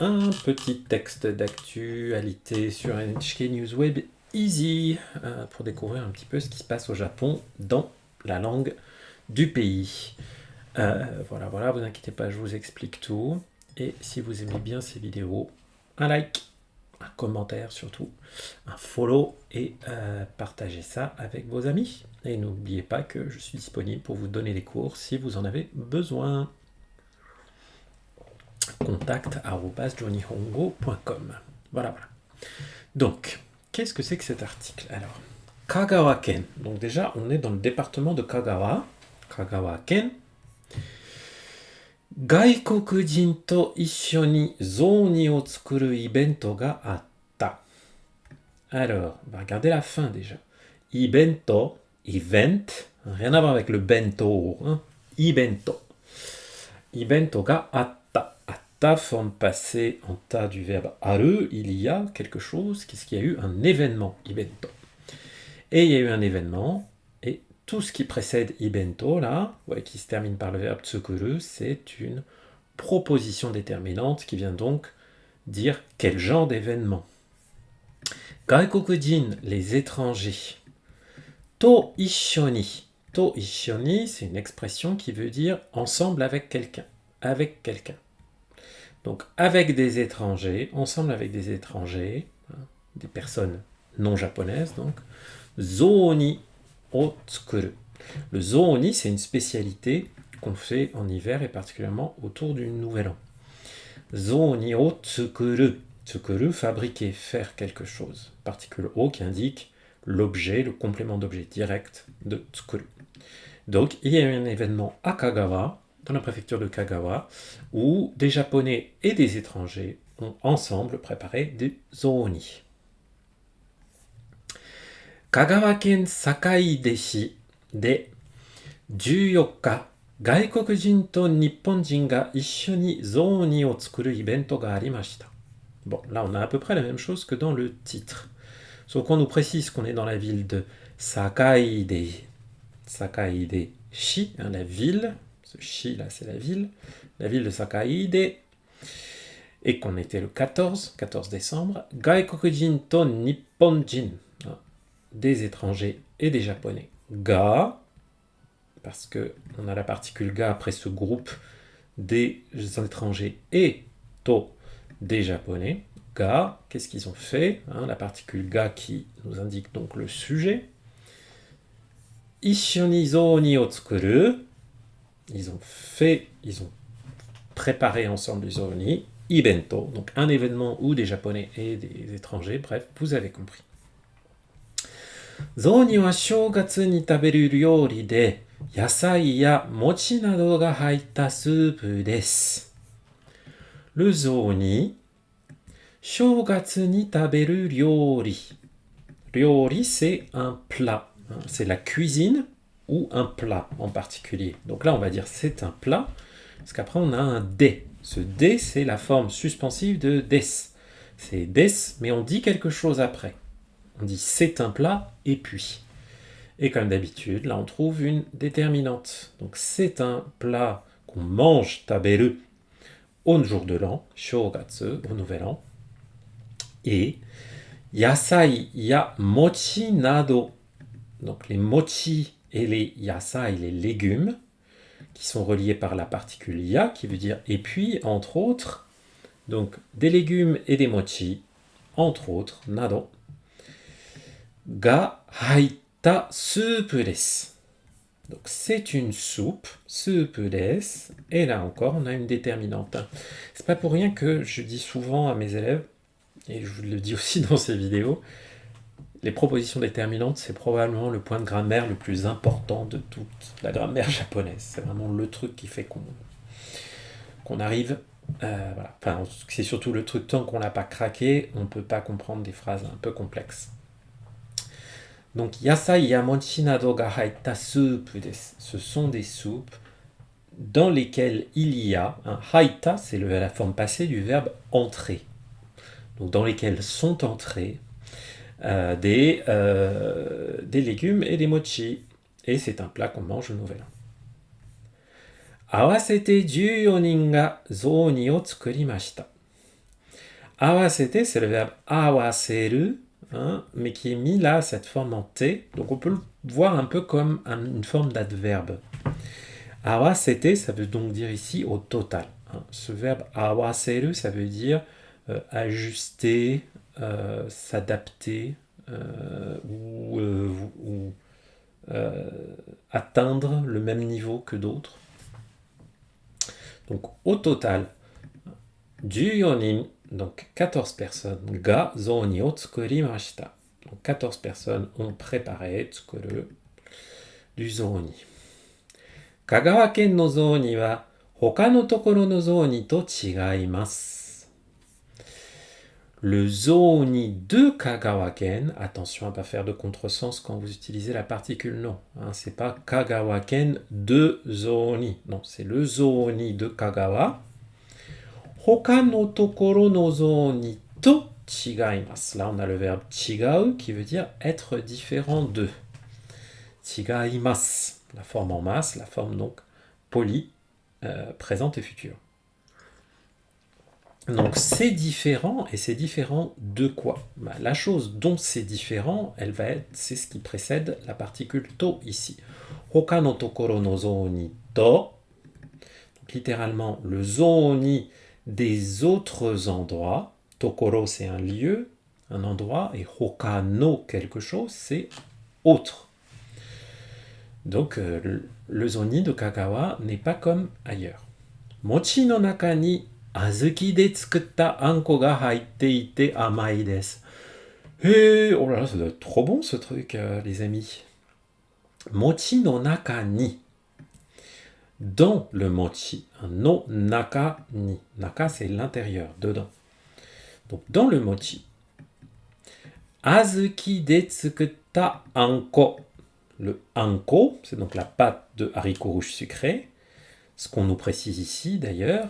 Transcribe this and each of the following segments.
un petit texte d'actualité sur NHK News Web Easy pour découvrir un petit peu ce qui se passe au Japon dans la langue du pays. Voilà, vous inquiétez pas, je vous explique tout. Et si vous aimez bien ces vidéos, un like, un commentaire surtout, un follow et partagez ça avec vos amis. Et n'oubliez pas que je suis disponible pour vous donner des cours si vous en avez besoin. contact@johnnyhongo.com. Voilà. Donc, qu'est-ce que c'est que cet article? Alors, Kagawa-ken. Donc déjà, on est dans le département de Kagawa. Kagawa-ken. 外国人と一緒に雑煮を作るイベントがあった。Alors, on va regarder la fin déjà. Ibento, event, rien à voir avec le bento, hein. Ibento. Ibento ga atta. Atta, forme passée en ta du verbe aru, il y a quelque chose. Qu'est-ce qu'il y a eu? Un événement, ibento. Et il y a eu un événement, et tout ce qui précède ibento, là, qui se termine par le verbe tsukuru, c'est une proposition déterminante qui vient donc dire quel genre d'événement. Gaikokujin, les étrangers. To ishoni. To ishoni, c'est une expression qui veut dire ensemble avec quelqu'un. Avec quelqu'un. Donc, avec des étrangers, ensemble avec des étrangers, des personnes non japonaises, donc, zoni o tsukuru. Le zoni, c'est une spécialité qu'on fait en hiver et particulièrement autour du Nouvel An. Zoni o tsukuru. Tsukuru, fabriquer, faire quelque chose. Particule o qui indique l'objet, le complément d'objet direct de tsukuru. Donc, il y a eu un événement à Kagawa, dans la préfecture de Kagawa, où des Japonais et des étrangers ont ensemble préparé des zoni. Kagawa-ken Sakai-deshi de 14日、外国人と日本人が一緒に雑煮を作るイベントがありました。Bon, là on a à peu près la même chose que dans le titre. Sauf qu'on nous précise qu'on est dans la ville de Sakai-de. Sakai-de-shi, la ville. Ce shi là c'est la ville de Sakai-de. Et qu'on était le 14 décembre. Gaikokujin to Nipponjin. Des étrangers et des japonais. Ga, parce qu'on a la particule ga après ce groupe des étrangers et to, des japonais. Ga, qu'est-ce qu'ils ont fait? La particule ga qui nous indique donc le sujet. Ishoni zoni o tsukuru. Ils ont préparé ensemble du zoni. Ibento, donc un événement où des japonais et des étrangers, bref, vous avez compris. Zoni wa shougatsu ni taberu ryori de yasai ya mochi nado ga haita soup desu. Le zoni, shougatsu ni taberu ryori. Ryori, c'est un plat. C'est la cuisine ou un plat en particulier. Donc là, on va dire c'est un plat, parce qu'après, on a un de. Ce de, c'est la forme suspensive de des. C'est des, mais on dit quelque chose après. On dit c'est un plat, et puis. Et comme d'habitude, là, on trouve une déterminante. Donc, c'est un plat qu'on mange, taberu, au jour de l'an, shogatsu, au nouvel an. Et yasai ya mochi nado. Donc, les mochi et les yasai, les légumes, qui sont reliés par la particule ya, qui veut dire et puis, entre autres. Donc, des légumes et des mochi, entre autres, nado. Ga haita soup desu. Donc c'est une soupe, soup desu, et là encore on a une déterminante. C'est pas pour rien que je dis souvent à mes élèves, et je vous le dis aussi dans ces vidéos, les propositions déterminantes c'est probablement le point de grammaire le plus important de toute la grammaire japonaise. C'est vraiment le truc qui fait qu'on arrive... voilà. Enfin, c'est surtout le truc, tant qu'on l'a pas craqué, on peut pas comprendre des phrases un peu complexes. Donc, yasai ya mochi nado ga haita soup desu. Ce sont des soupes dans lesquelles il y a, haita, c'est la forme passée du verbe entrer. Donc, dans lesquelles sont entrés des légumes et des mochi. Et c'est un plat qu'on mange au Nouvel An. Awasete 14 nin ga zoni o tsukurimashita. Awasete, c'est le verbe awaseru, hein, mais qui est mis là, cette forme en T. Donc on peut le voir un peu comme une forme d'adverbe. Awasete, ça veut donc dire ici au total. Hein. Ce verbe awaseru, ça veut dire ajuster, s'adapter ou atteindre le même niveau que d'autres. Donc au total, 14人, donc 14 personnes, ga zoni o tsukurimashita. Donc 14 personnes ont préparé, tsukuru, du zoni. Kagawa ken no zoni wa hoka no tokoro no zoni to chigaimasu. Le zoni de Kagawa-ken, attention à ne pas faire de contresens quand vous utilisez la particule non. Hein, c'est pas Kagawa-ken de zoni. Non, c'est le zoni de Kagawa. Hoka no tokoro no zoni to chigaimasu. Là, on a le verbe chigau qui veut dire être différent de. Chigaimasu, la forme en masse, la forme donc polie, présente et future. Donc c'est différent, et c'est différent de quoi? La chose dont c'est différent, c'est ce qui précède la particule to ici. Hoka no tokoro no zoni to, donc littéralement le zoni des autres endroits. Tokoro c'est un lieu, un endroit, et hoka no quelque chose c'est autre. Donc le zoni de Kagawa n'est pas comme ailleurs. Mochi no naka ni azuki de tsukutta anko ga haite ite amai desu. Et oh là là, ça doit être trop bon ce truc, les amis. Mochi no naka ni. Dans le mochi. No naka ni. Naka, c'est l'intérieur, dedans. Donc, dans le mochi. Azuki de tsukutta anko. Le anko, c'est donc la pâte de haricots rouges sucrés. Ce qu'on nous précise ici, d'ailleurs.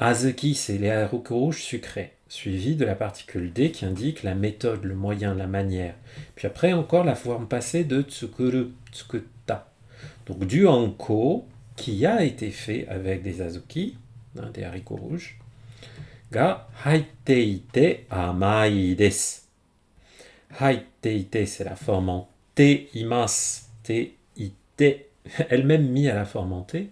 Azuki, c'est les haricots rouges sucrés, suivi de la particule D qui indique la méthode, le moyen, la manière. Puis après, encore la forme passée de tsukuru, tsukutta. Donc du anko qui a été fait avec des azuki, hein, des haricots rouges, ga haite ite amai desu. Haite ite, c'est la forme en te imasu, te ite, elle-même mise à la forme en T.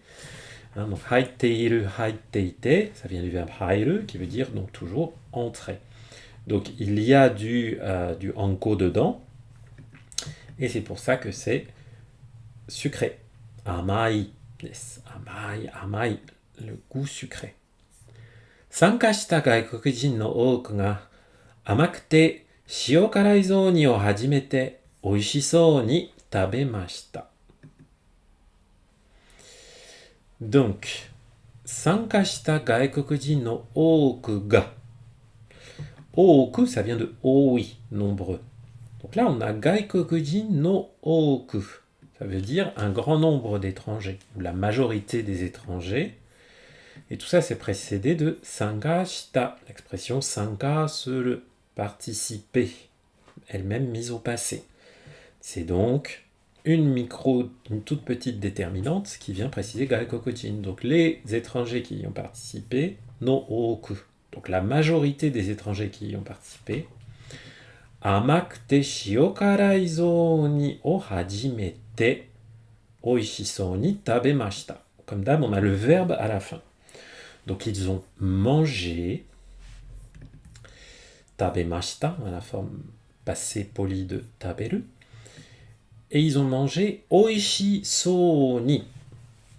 Hein, donc haiteiru, haiteite, ça vient du verbe hairu, qui veut dire donc toujours entrer. Donc il y a du anko dedans, et c'est pour ça que c'est sucré. Amai, yes. Amai, amai, le goût sucré. Sanka shita gaikokujin no oku ga amakute shio karai zoni o hajimete oishisou ni tabemashita. Donc, sanka shita gaikokujin no oku ga. Oku, ça vient de oi, nombreux. Donc là, on a gaikokujin no oku. Ça veut dire un grand nombre d'étrangers, ou la majorité des étrangers. Et tout ça, c'est précédé de sanka shita, l'expression sanka suru, participer, elle-même mise au passé. C'est donc une toute petite déterminante qui vient préciser gaikokujin. Donc les étrangers qui y ont participé, no oku. Donc la majorité des étrangers qui y ont participé. Amakute shiokarai zoni o hajimete oishisou ni tabemashita. Comme d'hab, on a le verbe à la fin. Donc ils ont mangé, tabemashita, à la forme passée polie de taberu. Et ils ont mangé oishisou ni.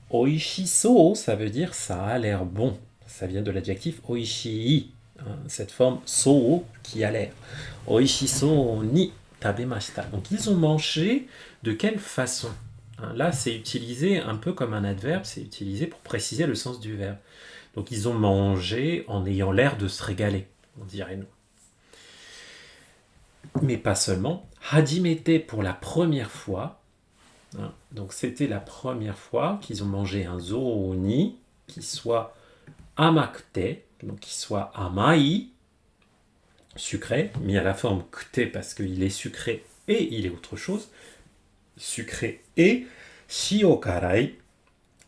Oishisou, ça veut dire ça a l'air bon. Ça vient de l'adjectif oishii, hein, cette forme so qui a l'air. Oishisou ni tabemashita. Donc ils ont mangé de quelle façon? Hein, là, c'est utilisé un peu comme un adverbe, c'est utilisé pour préciser le sens du verbe. Donc ils ont mangé en ayant l'air de se régaler, on dirait nous. Mais pas seulement. Hajimete pour la première fois. Hein, donc c'était la première fois qu'ils ont mangé un zoni qui soit amakute, donc qui soit amai, sucré, mis à la forme kute parce qu'il est sucré et il est autre chose, sucré et shiokarai,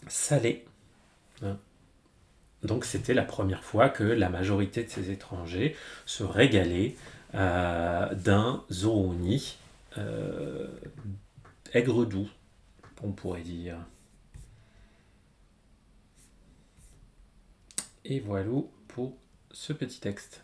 salé. Hein. Donc c'était la première fois que la majorité de ces étrangers se régalaient d'un zooni aigre-doux, on pourrait dire. Et voilà pour ce petit texte.